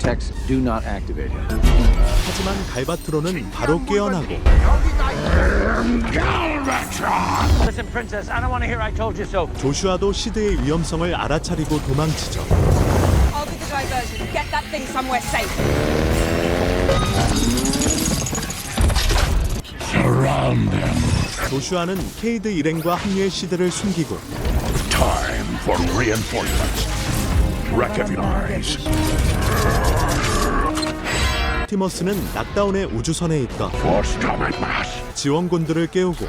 Techs do not activate him. 하지만 갈바트론은 바로 깨어나고 Listen, Princess, I don't want to hear I told you so. 조슈아도 시드의 위험성을 알아차리고 도망치죠. I'll do the diversion. Get that thing somewhere safe. 조슈아는 케이드 일행과 합류해 시드를 숨기고 Time for reinforcements. Recognize. 옵티머스는 낙다운의 우주선에 있던 Force combat mass. 지원군들을 깨우고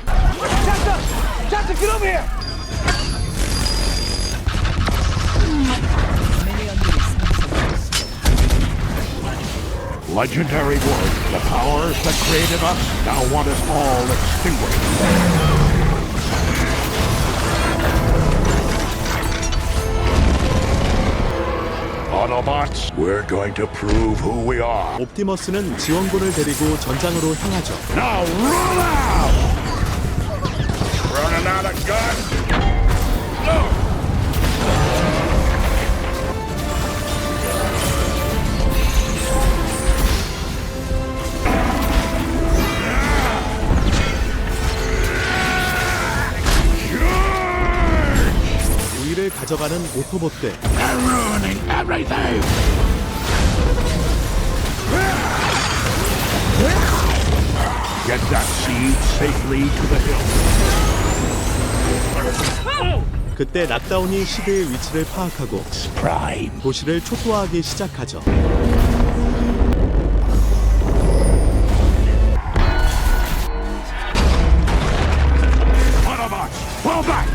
Legendary word. The powers that created us now want us all extinguished. Autobots, we're going to prove who we are. 옵티머스는 지원군을 데리고 전장으로 향하죠. Now run out! Running out of guns? 우위를 가져가는 오토봇들. They're ruining everything! Get that seed safely to the hill. 그때 낙다운이 시드의 위치를 파악하고 Prime. 도시를 초토화하기 시작하죠. Autobots, fall back!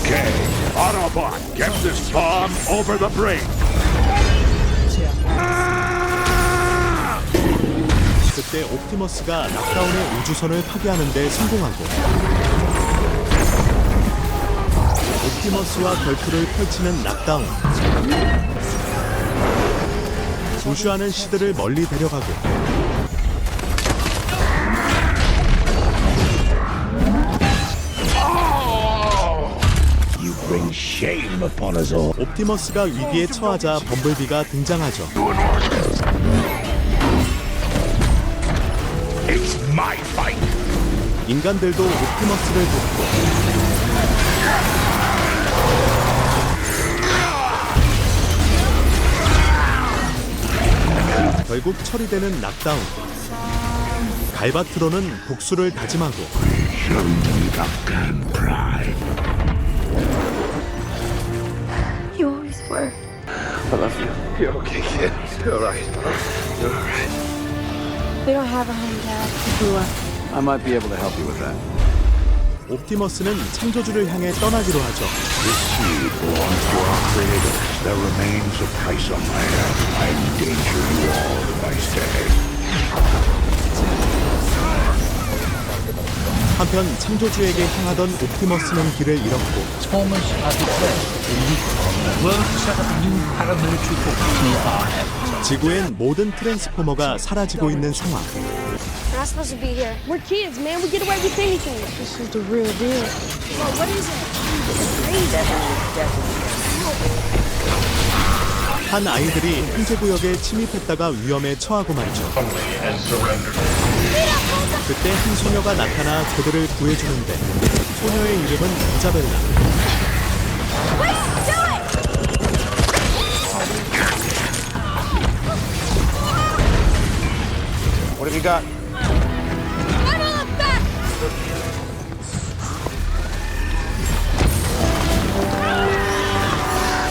Okay, Autobot, get this bomb over the brink! 그때 옵티머스가 낙다운의 우주선을 파괴하는 데 성공하고 옵티머스와 결투를 펼치는 낙다운. 조슈아는 시드를 멀리 데려가고 You bring shame upon us all. 옵티머스가 위기에 처하자 범블비가 등장하죠. It's my fight! 인간들도 옵티머스를 돕고 결국 처리되는 낙다운. 갈바트론은 복수를 다짐하고 Prime. You always were. I love you. You're okay, kid. You're all right. You're all right. We don't have a home, Dad. We grew up. I might be able to help you with that. 옵티머스는 창조주를 향해 떠나기로 하죠. This seed belongs to our creators. There remains a price on my head. I endanger you all if I stay. 한편 창조주에게 향하던 옵티머스는 길을 잃었고 Thomas 지구엔 모든 트랜스포머가 사라지고 있는 상황. We're not supposed to be here. We're kids, man. We get away with anything. This is the real deal. Well, what is it? 한 아이들이 통제구역에 침입했다가 위험에 처하고 말죠. 그때 한 소녀가 나타나 그들을 구해주는데 소녀의 이름은 이자벨라. What have you got?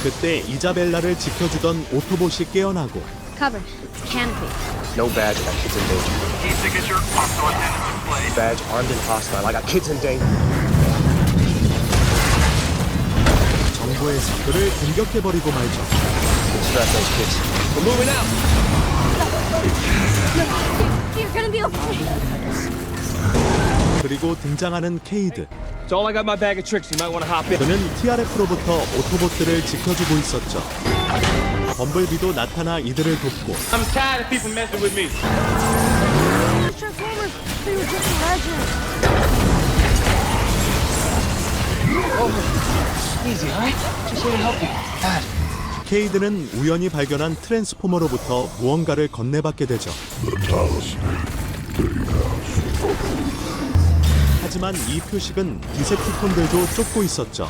그때 이자벨라를 지켜주던 오토봇이 깨어나고 Cover. Canopy. No badge. I got kids in danger. Badge armed and hostile. I got kids in danger. 정부에서 그를 공격해버리고 말죠. Distract those kids. We're moving out. You're gonna be okay. 그리고 등장하는 케이드. So all I got my bag of tricks. You might want to hop in. 그는 TRF로부터 오토봇들을 지켜주고 있었죠. 범블비도 나타나 이들을 돕고 I'm tired of people messing with me. Transformers. They were just legends. Easy, alright? Just here to help you. Dad. 케이드는 우연히 발견한 트랜스포머로부터 무언가를 건네받게 되죠. 하지만 이 표식은 디셉티콘들도 쫓고 있었죠.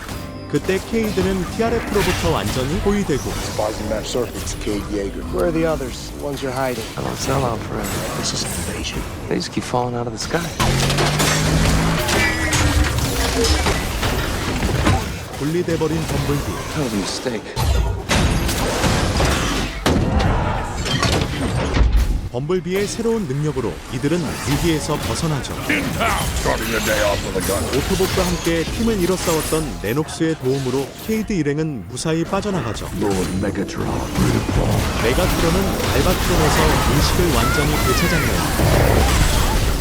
그때 케이드는 TRF로부터 완전히 포위되고 Spies and match circuits, Cade Yeager. Where are the others? The ones you're hiding. I don't sell out forever. This is an invasion. They just keep falling out of the sky. 분리돼버린 범블비. That was a mistake. 범블비의 새로운 능력으로 이들은 위기에서 벗어나죠. Starting the day off with a gun. 오토봇과 함께 팀을 이뤄 싸웠던 레녹스의 도움으로 케이드 일행은 무사히 빠져나가죠. Lord Megatron, Redefall. 메가트론은 알바트론에서 인식을 완전히 되찾았네요.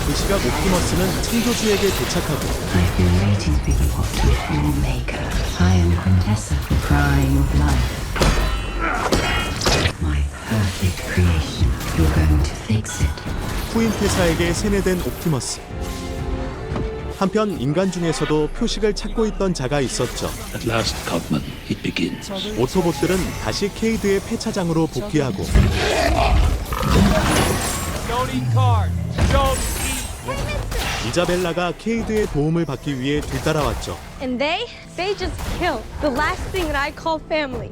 그 시각 옵티머스는 창조주에게 도착하고 I've been waiting to be brought to Omega. I am Quintessa, crying of life. My perfect creation. You're going to fix it. 후인테사에게 세뇌된 옵티머스. 한편 인간 중에서도 표식을 찾고 있던 자가 있었죠. At last, Cogman, it begins. 오토봇들은 다시 케이드의 폐차장으로 복귀하고 이자벨라가 케이드의 도움을 받기 위해 뒤따라왔죠. And they just killed the last thing that I call family.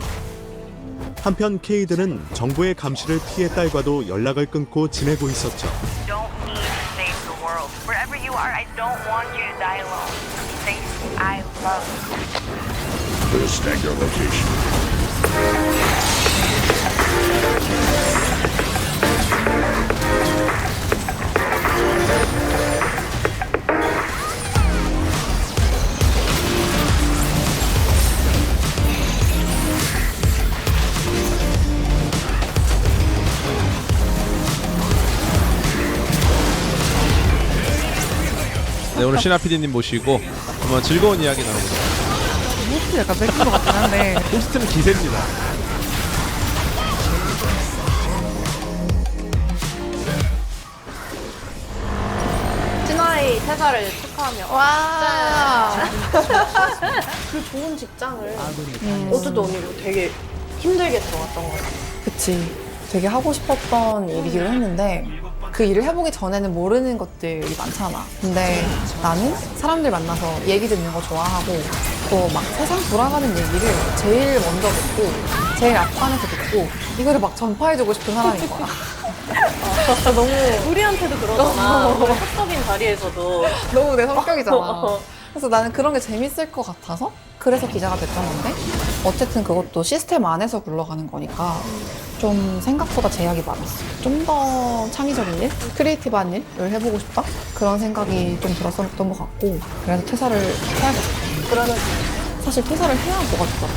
한편 케이드는 정부의 감시를 피해 딸과도 연락을 끊고 지내고 있었죠. Don't need to save the world. Wherever you are, I don't want you to die alone. Say, I love you. The Stanger location. 네, 오늘 신하 PD님 모시고 한번 즐거운 이야기 나눠보도록 하겠습니다. 호스트 약간 뺏긴 것 같긴 한데 호스트는 기세입니다. 진화의 퇴사를 축하하며 와 그 좋은 직장을 어쨌든 언니도 되게 힘들게 들어갔던 것 같아. 그치. 되게 하고 싶었던 일이기도 했는데 그 일을 해보기 전에는 모르는 것들이 많잖아. 근데 나는 사람들 만나서 얘기 듣는 거 좋아하고 또 막 세상 돌아가는 얘기를 제일 먼저 듣고 제일 앞판에서 듣고 이거를 막 전파해주고 싶은 사람인 거야. 너무 우리한테도 그러잖아. 사적인 자리에서도 너무 내 성격이잖아. 그래서 나는 그런 게 재밌을 것 같아서 그래서 기자가 됐던 건데 어쨌든 그것도 시스템 안에서 굴러가는 거니까 좀 생각보다 제약이 많았어. 좀 더 창의적인 일, 크리에이티브한 일을 해보고 싶다? 그런 생각이 좀 들었었던 것 같고 그래서 퇴사를 해야겠다. 그러면 사실 퇴사를 해야 뭐가 좋다.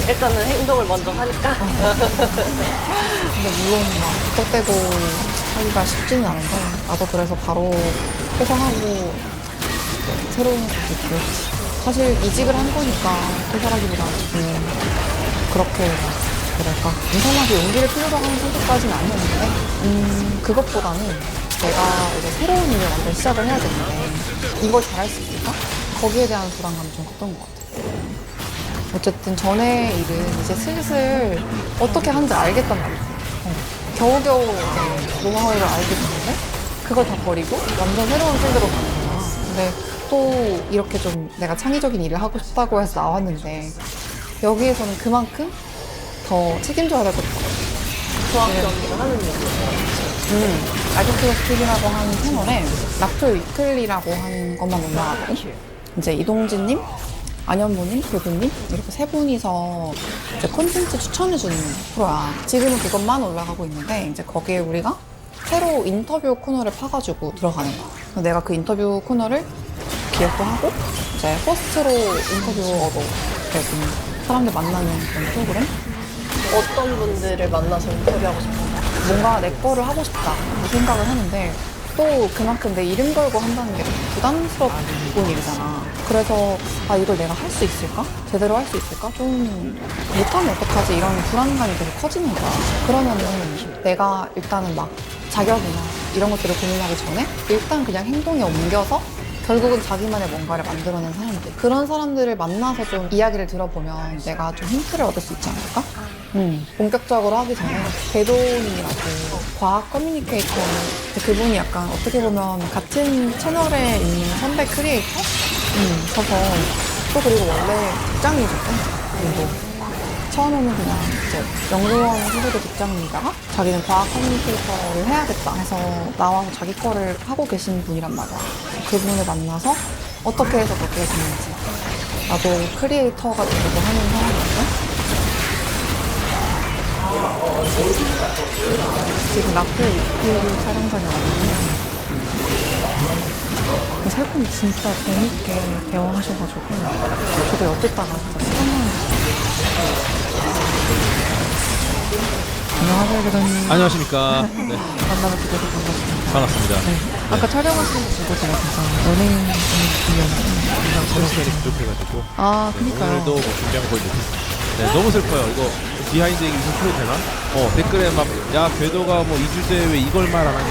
일단은 행동을 먼저 하니까. 근데 물론 막 부탁되고 하기가 쉽지는 않은데 나도 그래서 바로 퇴사하고 새로운 곳을 기웠지. 사실 이직을 한 거니까 퇴사라기보다는 그렇게 뭐랄까 이상하게 용기를 필요로 하는 선택까지는 아니었는데 그것보다는 내가 이제 새로운 일을 완전 시작을 해야 되는데 이걸 잘할 수 있을까? 거기에 대한 불안감이 좀 컸던 것 같아요. 어쨌든 전에 일은 이제 슬슬 어떻게 하는지 알겠단 말이지. 겨우겨우 이제 노하우를 알게 됐는데 그걸 다 버리고 완전 새로운 필드로 가는 거야. 근데 또 이렇게 좀 내가 창의적인 일을 하고 싶다고 해서 나왔는데 여기에서는 그만큼 더 책임져야 될 것 같아요. 정확히 언니가 하는 얘기. 알토피어 스틱이라고 하는 채널에 락토 위클리라고 하는 것만 올라가거든. 이제 이동진님, 안현모님, 교수님 이렇게 세 분이서 이제 콘텐츠 추천해주는 프로야. 지금은 그것만 올라가고 있는데 이제 거기에 우리가 새로 인터뷰 코너를 파가지고 들어가는 거야. 내가 그 인터뷰 코너를 기획도 하고 이제 호스트로 인터뷰어도 되고 사람들 만나는 그런 프로그램? 어떤 분들을 만나서 인터뷰하고 싶은가? 뭔가 내 거를 하고 싶다 생각을 하는데 또 그만큼 내 이름 걸고 한다는 게 부담스러운 일이잖아. 그래서 아 이걸 내가 할 수 있을까? 제대로 할 수 있을까? 좀 못하면 어떡하지? 이런 불안감이 계속 커지는 거야. 그러면은 내가 일단은 막 자격이나 이런 것들을 고민하기 전에 일단 그냥 행동에 옮겨서 결국은 자기만의 뭔가를 만들어낸 사람들. 그런 사람들을 만나서 좀 이야기를 들어보면 내가 좀 힌트를 얻을 수 있지 않을까? 본격적으로 하기 전에 궤도님이라고 과학 커뮤니케이터, 그분이 약간 어떻게 보면 같은 채널에 있는 선배 크리에이터? 서서 또 그리고 원래 직장인이셨대. 그리고 처음에는 그냥 이제 연구원 후배도 직장인이다가 자기는 과학 커뮤니케이터를 해야겠다 해서 나와서 자기 거를 하고 계신 분이란 말이야. 그분을 만나서 어떻게 해서 그렇게 했는지. 나도 크리에이터가 되려고 하는 사람이거든. 지금 라플 위클리 촬영장에 왔는데 살콤이 진짜 재밌게 대화하셔가지고 저도 옆에 다가 진짜 시간만. 안녕하세요, 교수님. 안녕하십니까. 네. 만나서 기대서 반갑습니다. 반갑습니다. 네. 아까 촬영하시는 거 보고 제가 진짜 연예인 분이었는데 시간이 부족해가지고. 아, 그니까요. 오늘도 뭐 준비한 거의 못했어요. 네, 너무 슬퍼요. 이거 비하인드 얘기 좀 풀어도 되나? 댓글에 막, 야, 궤도가 뭐 2주째 왜 이걸 말 안 하냐.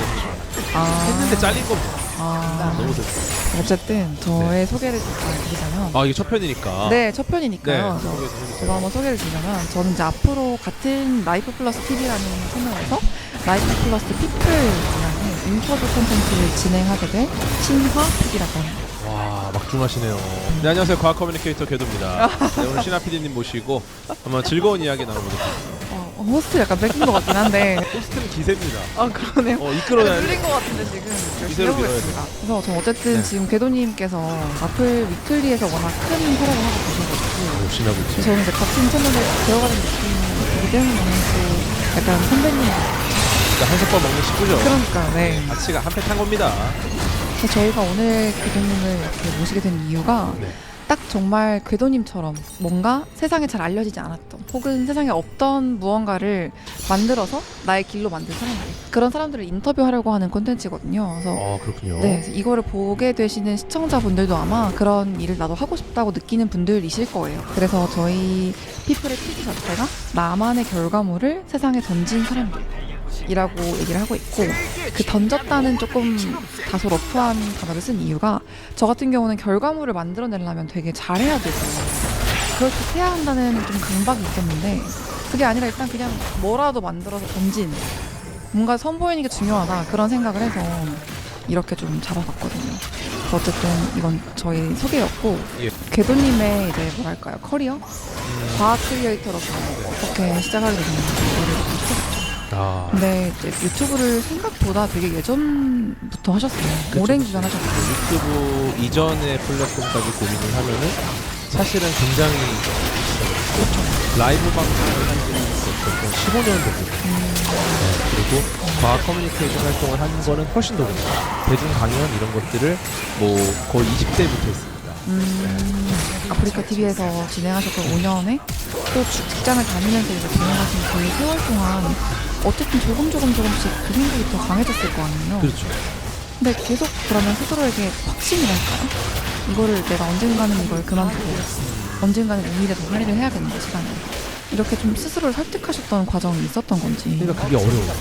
했는데 잘린 겁니다. 너무 슬퍼요. 어쨌든 저의 소개를 드리자면 이게 첫 편이니까. 네, 첫 편이니까요. 네, 제가 한번 소개를 드리자면 저는 이제 앞으로 같은 라이프 플러스 TV라는 채널에서 라이프 플러스 피플이라는 인터뷰 콘텐츠를 진행하게 될 신화 PD라고 합니다. 와, 막중하시네요. 네, 안녕하세요. 과학 커뮤니케이터 궤도입니다. 네, 오늘 신하 PD님 모시고 한번 즐거운 이야기 나눠보도록 하겠습니다. 호스트 약간 뺏긴 것 같긴 한데 호스트는 기세입니다. 그러네요. 이끌어야 뚫린 것 같은데 지금 기세로 밀어야 돼요. 그래서 저 어쨌든 네. 지금 궤도님께서 라플 위클리에서 워낙 큰 활약을 하고 계셔가지고 열심히 하고 있죠. 저는 이제 같은 채널에 들어가는 느낌이기 때문에 또 약간 선배님 한솥밥 먹는 식구죠. 그러니까 네. 같이가 한패 탄 겁니다. 그래서 저희가 오늘 궤도님을 이렇게 모시게 된 이유가 네. 딱 정말 궤도님처럼 뭔가 세상에 잘 알려지지 않았던 혹은 세상에 없던 무언가를 만들어서 나의 길로 만든 사람들, 그런 사람들을 인터뷰하려고 하는 콘텐츠거든요. 그래서 그렇군요. 네, 그래서 이거를 보게 되시는 시청자분들도 아마 그런 일을 나도 하고 싶다고 느끼는 분들이실 거예요. 그래서 저희 피플의 TV 자체가 나만의 결과물을 세상에 던진 사람들 이라고 얘기를 하고 있고, 그 던졌다는 조금 다소 러프한 단어를 쓴 이유가 저 같은 경우는 결과물을 만들어내려면 되게 잘해야 되잖아요. 그렇게 해야 한다는 좀 강박이 있었는데 그게 아니라 일단 그냥 뭐라도 만들어서 던진, 뭔가 선보이는 게 중요하다 그런 생각을 해서 이렇게 좀 잡아봤거든요. 어쨌든 이건 저희 소개였고, 궤도님의 이제 뭐랄까요, 커리어? 과학 크리에이터로서 어떻게 시작하게 됐는지 근데 이제 유튜브를 생각보다 되게 예전부터 하셨어요. 오랜 기간 하셨어요. 유튜브 이전의 플랫폼까지 고민을 하면은 사실은 굉장히 라이브 방송을 한 지는 15년 됐거든요. 그리고 과학 커뮤니케이션 활동을 한 거는 훨씬 더 오래돼요. 대중 강연 이런 것들을 뭐 거의 20대부터 했습니다. 아프리카 TV에서 진행하셨던 5년에 또 직장을 다니면서 이제 진행하신 그 세월 동안 어쨌든 조금씩 그 생각이 더 강해졌을 거 아니에요. 그렇죠. 근데 계속 그러면 스스로에게 확신이랄까요? 이거를 내가 언젠가는 이걸 그만두고 언젠가는 이 일에 더 할애를 해야겠는데 시간을. 이렇게 좀 스스로를 설득하셨던 과정이 있었던 건지. 그러니까 그게 어려워요.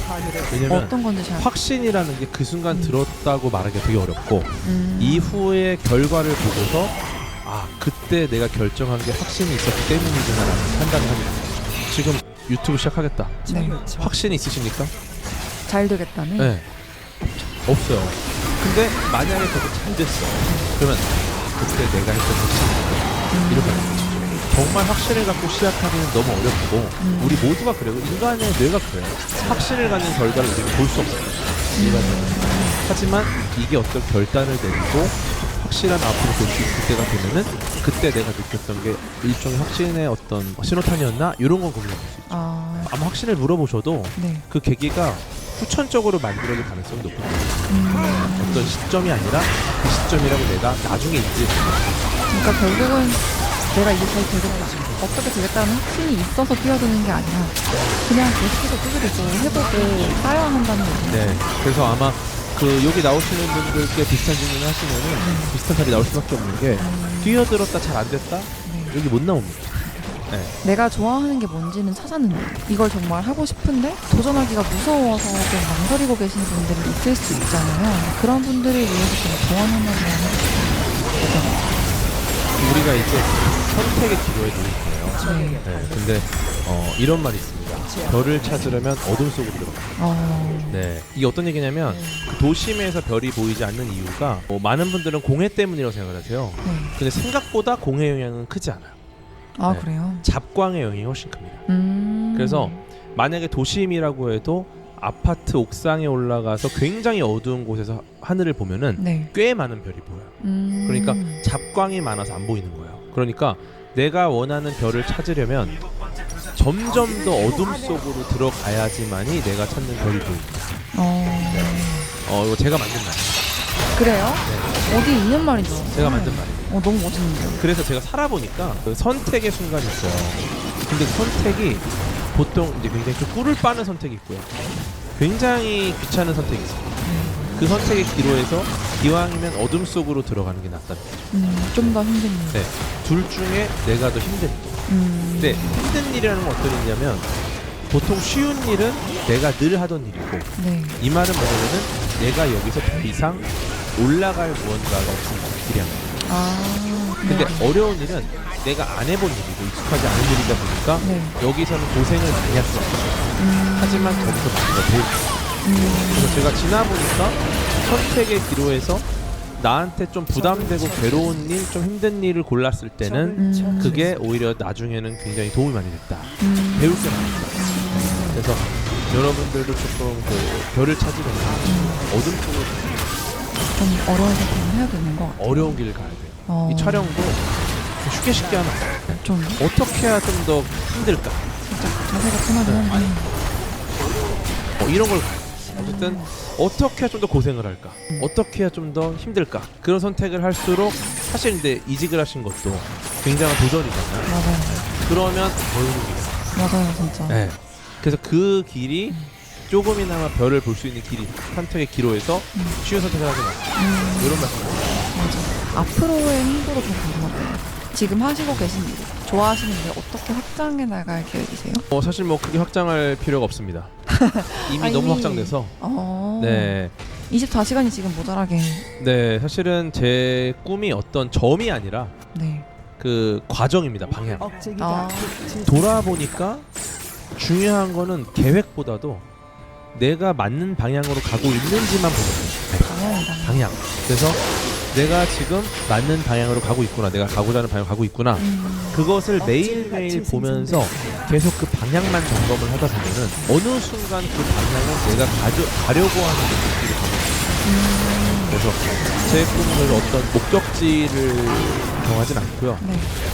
왜냐면 어떤 건지 잘 확신이라는 게 그 순간 들었다고 말하기가 되게 어렵고 이후의 결과를 보고서 그때 내가 결정한 게 확신이 있었기 때문이구나라는 판단을 하게 됩니다. 지금 유튜브 시작하겠다. 네. 확신이 있으십니까? 잘 되겠다는? 네. 없어요. 근데 만약에 그거 잘 됐어. 그러면 그때 내가 했던 확신 이렇게 하는 거죠. 정말 확신을 갖고 시작하기는 너무 어렵고 우리 모두가 그래요. 인간의 뇌가 그래요. 확신을 갖는 결과를 우리가 볼 수 없어요. 일반적으로. 하지만 이게 어떤 결단을 내리고 확실한 앞으로 볼 수 있을 때가 되면은 그때 내가 느꼈던 게 일종의 확신의 어떤 신호탄이었나? 이런 건 고민해 볼 수 있죠. 아마 확신을 물어보셔도 네. 그 계기가 후천적으로 만들어질 가능성이 높거든요. 어떤 시점이 아니라 그 시점이라고 내가 나중에 인지해 그러니까 결국은 내가 이게 잘 되겠다, 어떻게 되겠다는 확신이 있어서 뛰어드는 게 아니라 그냥 계속해서 두드리고 해보고 쌓여야 한다는 거죠. 네. 그래서 아마 여기 나오시는 분들께 비슷한 질문을 하시면은 비슷한 답이 나올 수밖에 없는 게 뛰어들었다 잘 안 됐다? 여기 못 나옵니다. 네. 내가 좋아하는 게 뭔지는 찾았는데 이걸 정말 하고 싶은데 도전하기가 무서워서 좀 망설이고 계시는 분들이 있을 수 있잖아요. 그런 분들을 위해서 좀 조언 한마디만 해주세요. 우리가 이제 선택의 기로에 놓인 거예요. 네. 근데 이런 말이 있습니다. 별을 찾으려면 어둠 속으로 들어가. 네, 이게 어떤 얘기냐면 그 도심에서 별이 보이지 않는 이유가 많은 분들은 공해 때문이라고 생각하세요. 근데 생각보다 공해 영향은 크지 않아요. 아 그래요? 잡광의 영향이 훨씬 큽니다. 그래서 만약에 도심이라고 해도 아파트 옥상에 올라가서 굉장히 어두운 곳에서 하늘을 보면은 꽤 많은 별이 보여요. 그러니까 잡광이 많아서 안 보이는 거예요. 그러니까 내가 원하는 별을 찾으려면 점점 더 어둠 속으로 들어가야지만이 내가 찾는 별이 보입니다. 이거 제가 만든 말이에요. 그래요? 네. 어디 있는 말이죠? 제가 만든 말이에요. 너무 멋있는데요. 그래서 제가 살아보니까 그 선택의 순간이 있어요. 근데 선택이 보통 이제 굉장히 좀 꿀을 빠는 선택이 있고요. 굉장히 귀찮은 선택이 있어요. 그 선택의 기로에서 기왕이면 어둠 속으로 들어가는 게 낫다는 거죠. 좀 더 힘든 일. 네, 둘 중에 내가 더 힘든 일. 근데 힘든 일이라는 건 어떤 일이냐면 보통 쉬운 일은 내가 늘 하던 일이고 이 말은 뭐냐면은 내가 여기서 더 이상 올라갈 무언가가 없는 일이란 거예요. 근데 어려운 일은 내가 안 해본 일이고 익숙하지 않은 일이다 보니까 여기서는 고생을 많이 할 수 없어요. 하지만 거기서 많이 더 배우고 그래서 제가 지나보니까 선택의 기로에서 나한테 좀 부담되고 괴로운 일, 좀 힘든 일을 골랐을 때는 그게 오히려 나중에는 굉장히 도움이 많이 됐다. 배울 게 많이 있다. 그래서 여러분들도 조금 그 별을 찾으려면 어둠 쪽으로 좀 어려운 선택을 해야 되는 것 같아요. 어려운 길을 가야 돼요. 이 촬영도 쉽게 하면 좀 어떻게 해야 좀 더 힘들까? 진짜 자세가 편하긴 한데 이런 걸 어쨌든 어떻게 해야 좀 더 고생을 할까? 어떻게 해야 좀 더 힘들까? 그런 선택을 할수록 사실 근데 이직을 하신 것도 굉장한 도전이잖아요. 맞아요. 그러면 더 힘든 길이에요. 맞아요, 진짜. 네. 그래서 그 길이 조금이나마 별을 볼 수 있는 길이 선택의 기로에서 쉬운 선택을 하지 마. 이런 말씀입니다. 맞아. 앞으로의 행보도 좀 궁금하고요. 지금 하시고 계신 일 좋아하시는데 어떻게 확장해 나갈 계획이세요? 사실 뭐 크게 확장할 필요가 없습니다. 이미 너무 확장돼서. 네. 24시간이 지금 모자라게. 네, 사실은 제 꿈이 어떤 점이 아니라 그 과정입니다. 방향. 돌아보니까 중요한 거는 계획보다도 내가 맞는 방향으로 가고 있는지만 보는 거예요. 방향. 그래서 내가 지금 맞는 방향으로 가고 있구나, 내가 가고자 하는 방향으로 가고 있구나, 그것을 매일매일 보면서 계속 그 방향만 점검을 하다 보면은 어느 순간 그 방향은 내가 가려고 하는 목적지를 가는 거예요. 그래서 제 꿈을 어떤 목적지를 정하진 않고요.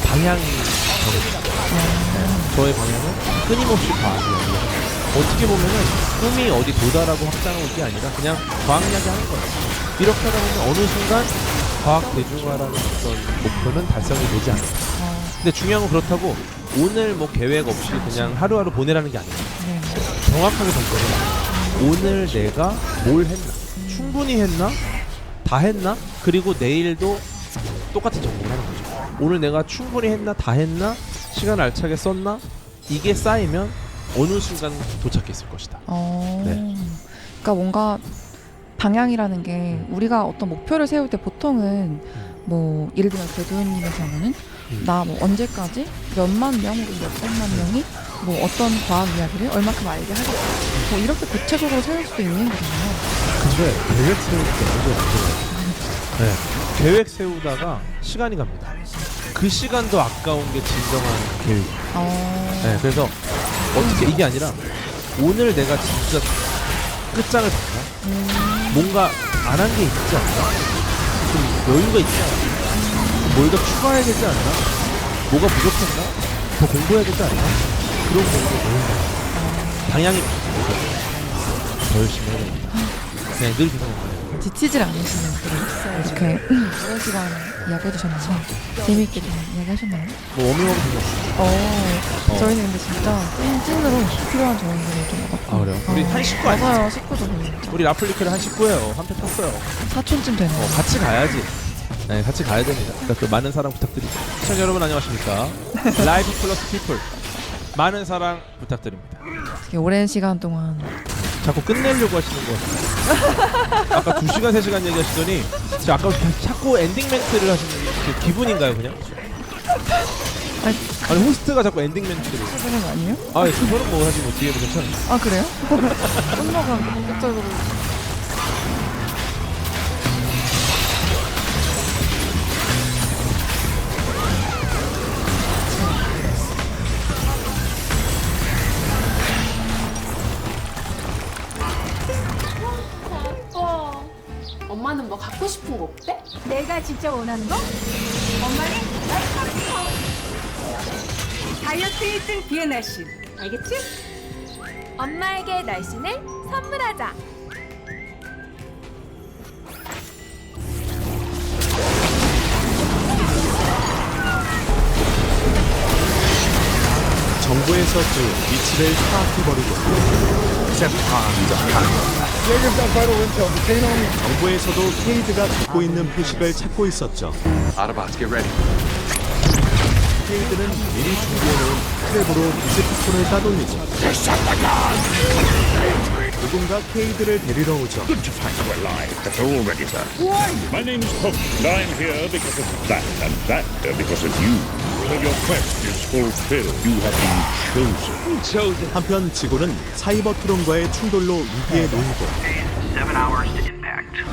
방향이 정해져요. 저의 방향은 끊임없이 과학이에요. 어떻게 보면은 꿈이 어디 도달하고 확장하는 게 아니라 그냥 과학 이야기 하는 거예요. 이렇게 하다 보면 어느 순간 과학 대중화라는 어떤 목표는 달성이 되지 않아요. 근데 중요한 건 그렇다고 오늘 뭐 계획 없이 그냥 하루하루 보내라는 게 아니에요. 정확하게 점검을 오늘 내가 뭘 했나, 충분히 했나, 다 했나, 그리고 내일도 똑같은 점검을 하는 거죠. 오늘 내가 충분히 했나, 다 했나, 시간 알차게 썼나, 이게 쌓이면 어느 순간 도착했을 것이다. 그러니까 뭔가 방향이라는 게 우리가 어떤 목표를 세울 때 보통은 뭐 예를 들면 궤도님의 경우는 나 뭐 언제까지 몇만 명 혹은 몇백만 명이 뭐 어떤 과학 이야기를 얼마큼 알게 하겠다, 뭐 이렇게 구체적으로 세울 수도 있는 거잖아요. 근데 계획 세울 때 먼저 네, 계획 세우다가 시간이 갑니다. 그 시간도 아까운 게 진정한 계획이에요. 네, 그래서 어떻게 이게 아니라 오늘 내가 진짜 끝장을 봤나? 뭔가 안 한 게 있지 않나? 좀 여유가 있지 않나? 뭘 더 추가해야 되지 않나? 뭐가 부족했나? 더 공부해야 되지 않나? 그런 공부가 너무 많아요. 방향이 더 열심히 해야 됩니다. 그냥 늘 그 생각을 지치질 않으시는 분이 있어요. 이렇게 여러 시간 이야기해주셨는데 재미있게 좀 이야기하셨나요? 뭐 워밍업은 되셨어요. 저희는 근데 진짜 찐으로 필요한 조언들을 좀 얻었고. 아 그래요? 우리 한 식구 아니에요? 맞아요, 식구죠. 우리 라플리크를 한 식구예요. 한 편 탔어요. 사촌쯤 되는 같이 가야지. 네, 같이 가야 됩니다. 그러니까 또 많은 사랑 부탁드리고. 시청자 여러분 안녕하십니까? 라이브 플러스 피플 많은 사랑 부탁드립니다. 되게 오랜 시간 동안 자꾸 끝내려고 하시는 것 같아요. 아까 2시간 3시간 얘기하시더니 진짜 아까 자꾸 엔딩 멘트를 하시는 게 기분인가요 그냥? 아니 호스트가 자꾸 엔딩 멘트를 그런 거 아니에요? 아 그거는 뭐 사실 뭐 뒤에도 괜찮아요. 아 그래요? 끝나가 본격적으로 엄마는 뭐 갖고 싶은 거 없대? 내가 진짜 원하는 거? 엄마는 다이어트 1등 비엔날씬. 알겠지? 엄마에게 날씬을 선물하자. 정부에서 그 위치를 파악해버리고 정부에서도 케이드가 갖고 있는 표식을 찾고 있었죠. Autobots, get ready. 케이드는 미리 준비해놓은 트랩으로 디셉티콘을 따돌리죠. 누군가 케이드를 데리러 오죠. Good to find you alive. That's all ready, sir. My name is Pope, and I'm here because of that, and that because of you. So your quest is fulfilled. You have been chosen. 한편 지구는 사이버트론과의 충돌로 위기에 놓이고 7 hours to impact.